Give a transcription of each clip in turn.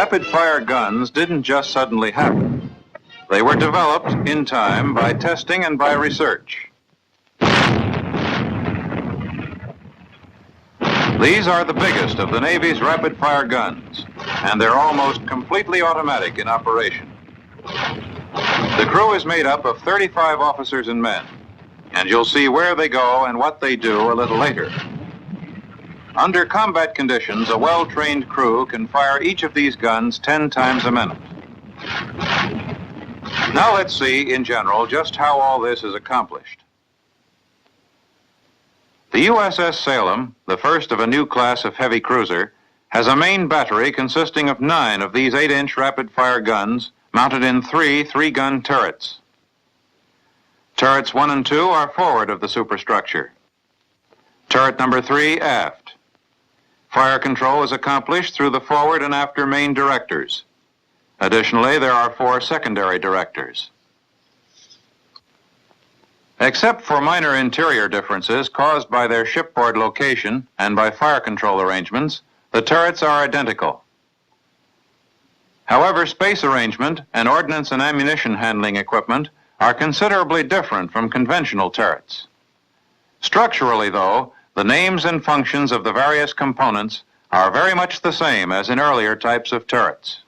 Rapid-fire guns didn't just suddenly happen. They were developed in time by testing and by research. These are the biggest of the Navy's rapid-fire guns, and they're almost completely automatic in operation. The crew is made up of 35 officers and men, and you'll see where they go and what they do a little later. Under combat conditions, a well-trained crew can fire each of these guns 10 times a minute. Now let's see, in general, just how all this is accomplished. The USS Salem, the first of a new class of heavy cruiser, has a main battery consisting of 9 of these 8-inch rapid-fire guns mounted in 3 3-gun turrets. Turrets 1 and 2 are forward of the superstructure. Turret number 3 aft. Fire control is accomplished through the forward and after main directors. Additionally, there are 4 secondary directors. Except for minor interior differences caused by their shipboard location and by fire control arrangements, the turrets are identical. However, space arrangement and ordnance and ammunition handling equipment are considerably different from conventional turrets. Structurally, though, the names and functions of the various components are very much the same as in earlier types of turrets.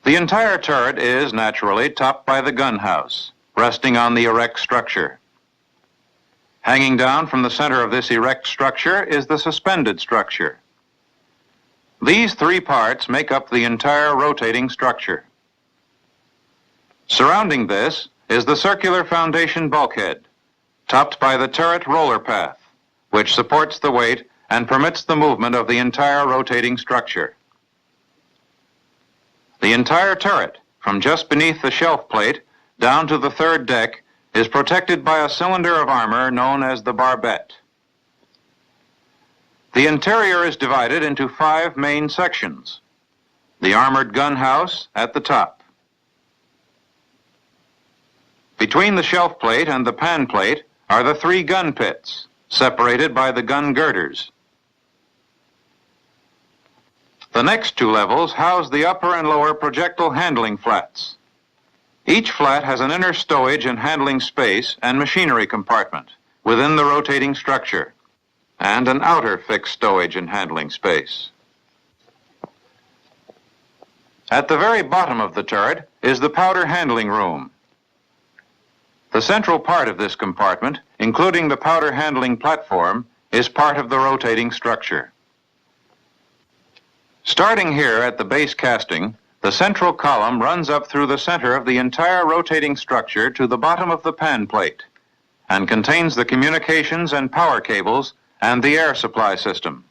The entire turret is, naturally, topped by the gunhouse, resting on the erect structure. Hanging down from the center of this erect structure is the suspended structure. These 3 parts make up the entire rotating structure. Surrounding this is the circular foundation bulkhead, topped by the turret roller path, which supports the weight and permits the movement of the entire rotating structure. The entire turret, from just beneath the shelf plate down to the 3rd deck, is protected by a cylinder of armor known as the barbette. The interior is divided into 5 main sections. The armored gunhouse at the top. Between the shelf plate and the pan plate are the 3 gun pits, separated by the gun girders. The next 2 levels house the upper and lower projectile handling flats. Each flat has an inner stowage and handling space and machinery compartment within the rotating structure, and an outer fixed stowage and handling space. At the very bottom of the turret is the powder handling room. The central part of this compartment, including the powder handling platform, is part of the rotating structure. Starting here at the base casting, the central column runs up through the center of the entire rotating structure to the bottom of the pan plate and contains the communications and power cables and the air supply system.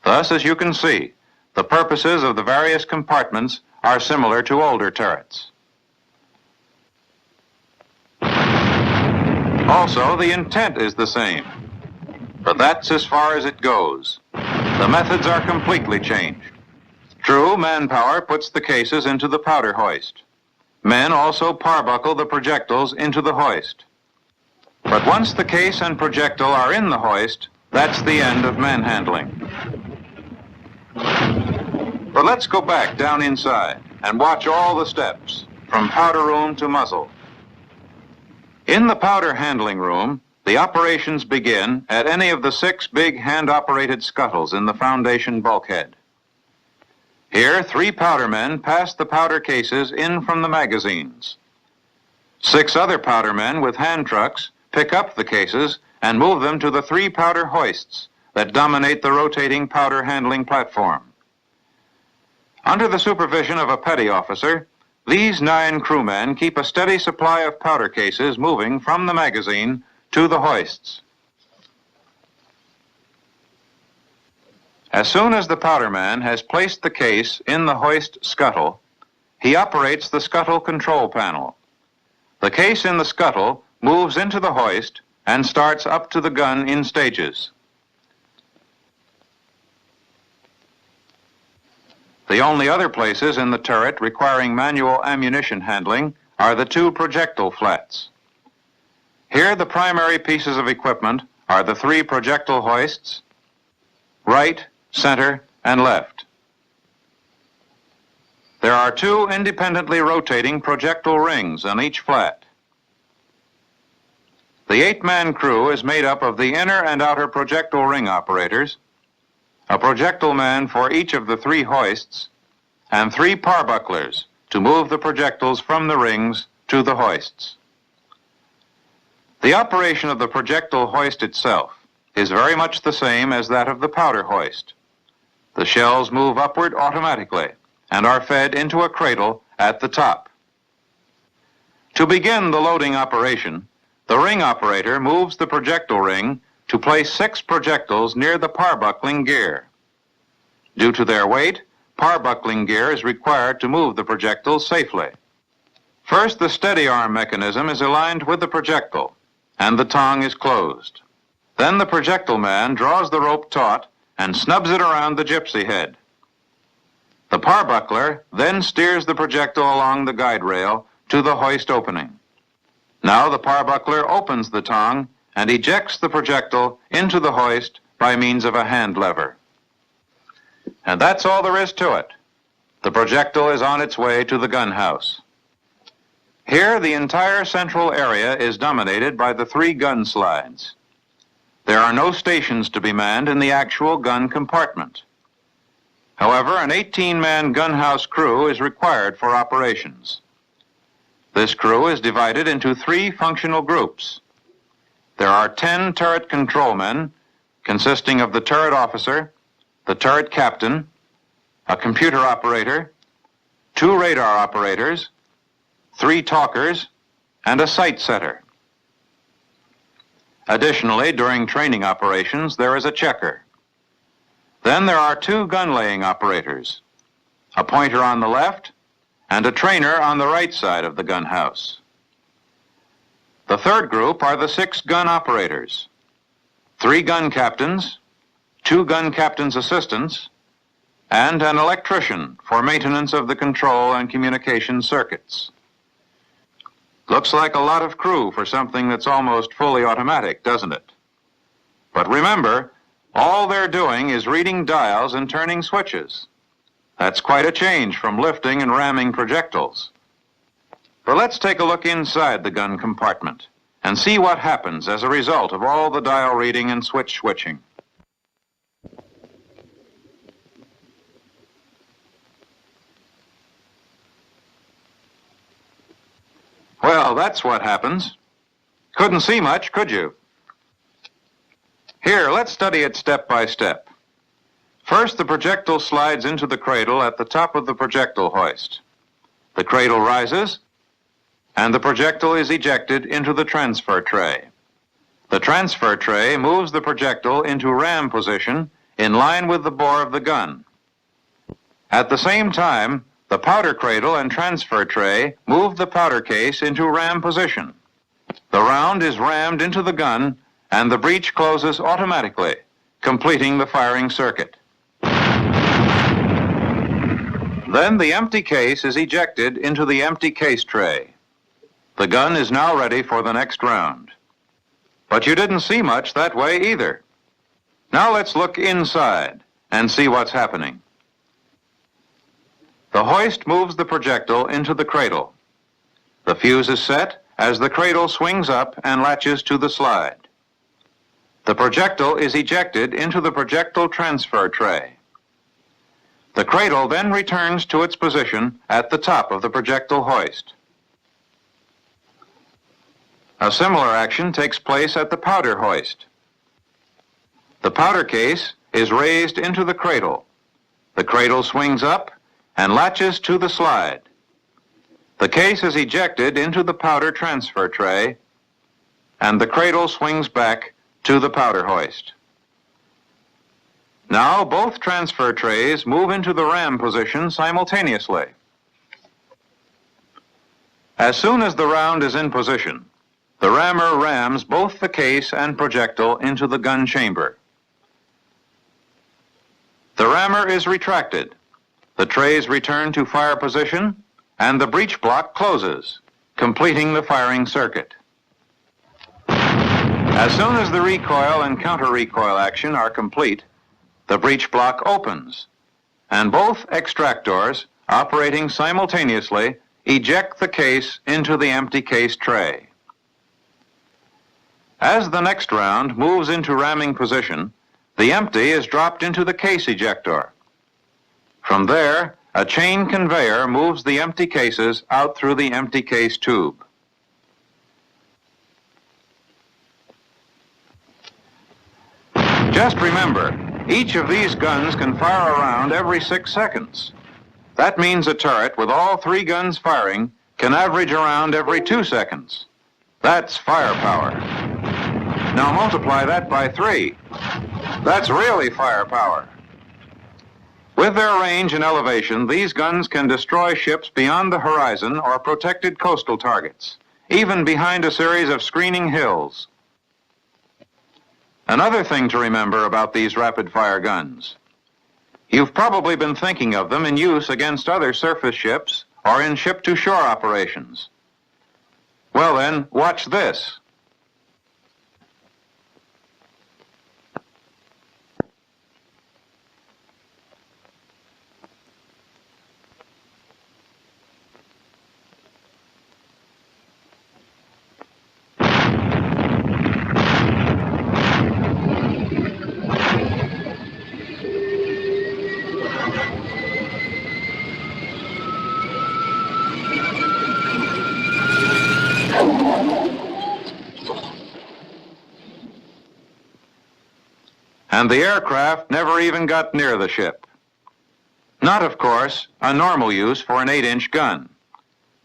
Thus, as you can see, the purposes of the various compartments are similar to older turrets. Also, the intent is the same, but that's as far as it goes. The methods are completely changed. True, manpower puts the cases into the powder hoist. Men also parbuckle the projectiles into the hoist. But once the case and projectile are in the hoist, that's the end of manhandling. But let's go back down inside and watch all the steps, from powder room to muzzle. In the powder handling room, the operations begin at any of the 6 big hand-operated scuttles in the foundation bulkhead. Here, 3 powder men pass the powder cases in from the magazines. 6 other powder men with hand trucks pick up the cases and move them to the 3 powder hoists that dominate the rotating powder handling platform. Under the supervision of a petty officer, these 9 crewmen keep a steady supply of powder cases moving from the magazine to the hoists. As soon as the powderman has placed the case in the hoist scuttle, he operates the scuttle control panel. The case in the scuttle moves into the hoist and starts up to the gun in stages. The only other places in the turret requiring manual ammunition handling are the 2 projectile flats. Here, the primary pieces of equipment are the 3 projectile hoists, right, center, and left. There are two independently rotating projectile rings on each flat. The 8-man crew is made up of the inner and outer projectile ring operators, a projectile man for each of the 3 hoists, and 3 parbucklers to move the projectiles from the rings to the hoists. The operation of the projectile hoist itself is very much the same as that of the powder hoist. The shells move upward automatically and are fed into a cradle at the top. To begin the loading operation, the ring operator moves the projectile ring to place 6 projectiles near the parbuckling gear. Due to their weight, parbuckling gear is required to move the projectiles safely. First, the steady arm mechanism is aligned with the projectile, and the tongue is closed. Then the projectile man draws the rope taut and snubs it around the gypsy head. The parbuckler then steers the projectile along the guide rail to the hoist opening. Now the parbuckler opens the tongue and ejects the projectile into the hoist by means of a hand lever. And that's all there is to it. The projectile is on its way to the gunhouse. Here, the entire central area is dominated by the 3 gun slides. There are no stations to be manned in the actual gun compartment. However, an 18-man gunhouse crew is required for operations. This crew is divided into 3 functional groups. There are 10 turret control men, consisting of the turret officer, the turret captain, a computer operator, 2 radar operators, 3 talkers, and a sight setter. Additionally, during training operations, there is a checker. Then there are 2 gun-laying operators, a pointer on the left and a trainer on the right side of the gunhouse. The third group are the 6 gun operators, 3 gun captains, 2 gun captains' assistants, and an electrician for maintenance of the control and communication circuits. Looks like a lot of crew for something that's almost fully automatic, doesn't it? But remember, all they're doing is reading dials and turning switches. That's quite a change from lifting and ramming projectiles. But let's take a look inside the gun compartment and see what happens as a result of all the dial reading and switch switching. Well, that's what happens. Couldn't see much, could you? Here, let's study it step by step. First, the projectile slides into the cradle at the top of the projectile hoist. The cradle rises, and the projectile is ejected into the transfer tray. The transfer tray moves the projectile into ram position in line with the bore of the gun. At the same time, the powder cradle and transfer tray move the powder case into ram position. The round is rammed into the gun, and the breech closes automatically, completing the firing circuit. Then the empty case is ejected into the empty case tray. The gun is now ready for the next round. But you didn't see much that way either. Now let's look inside and see what's happening. The hoist moves the projectile into the cradle. The fuse is set as the cradle swings up and latches to the slide. The projectile is ejected into the projectile transfer tray. The cradle then returns to its position at the top of the projectile hoist. A similar action takes place at the powder hoist. The powder case is raised into the cradle. The cradle swings up and latches to the slide. The case is ejected into the powder transfer tray, and the cradle swings back to the powder hoist. Now both transfer trays move into the ram position simultaneously. As soon as the round is in position, the rammer rams both the case and projectile into the gun chamber. The rammer is retracted. The trays return to fire position, and the breech block closes, completing the firing circuit. As soon as the recoil and counter-recoil action are complete, the breech block opens, and both extractors operating simultaneously, eject the case into the empty case tray. As the next round moves into ramming position, the empty is dropped into the case ejector. From there, a chain conveyor moves the empty cases out through the empty case tube. Just remember, each of these guns can fire a round every 6 seconds. That means a turret with all 3 guns firing can average a round every 2 seconds. That's firepower. Now multiply that by 3. That's really firepower. With their range and elevation, these guns can destroy ships beyond the horizon or protected coastal targets, even behind a series of screening hills. Another thing to remember about these rapid-fire guns. You've probably been thinking of them in use against other surface ships or in ship-to-shore operations. Well then, watch this. And the aircraft never even got near the ship. Not, of course, a normal use for an 8-inch gun,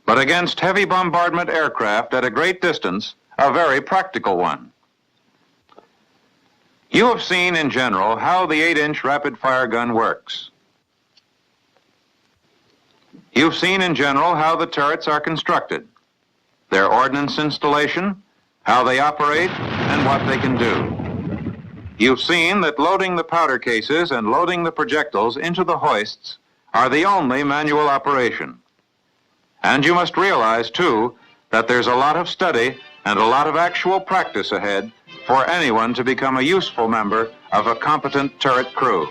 but against heavy bombardment aircraft at a great distance, a very practical one. You have seen in general how the 8-inch rapid-fire gun works. You've seen in general how the turrets are constructed, their ordnance installation, how they operate, and what they can do. You've seen that loading the powder cases and loading the projectiles into the hoists are the only manual operation. And you must realize, too, that there's a lot of study and a lot of actual practice ahead for anyone to become a useful member of a competent turret crew.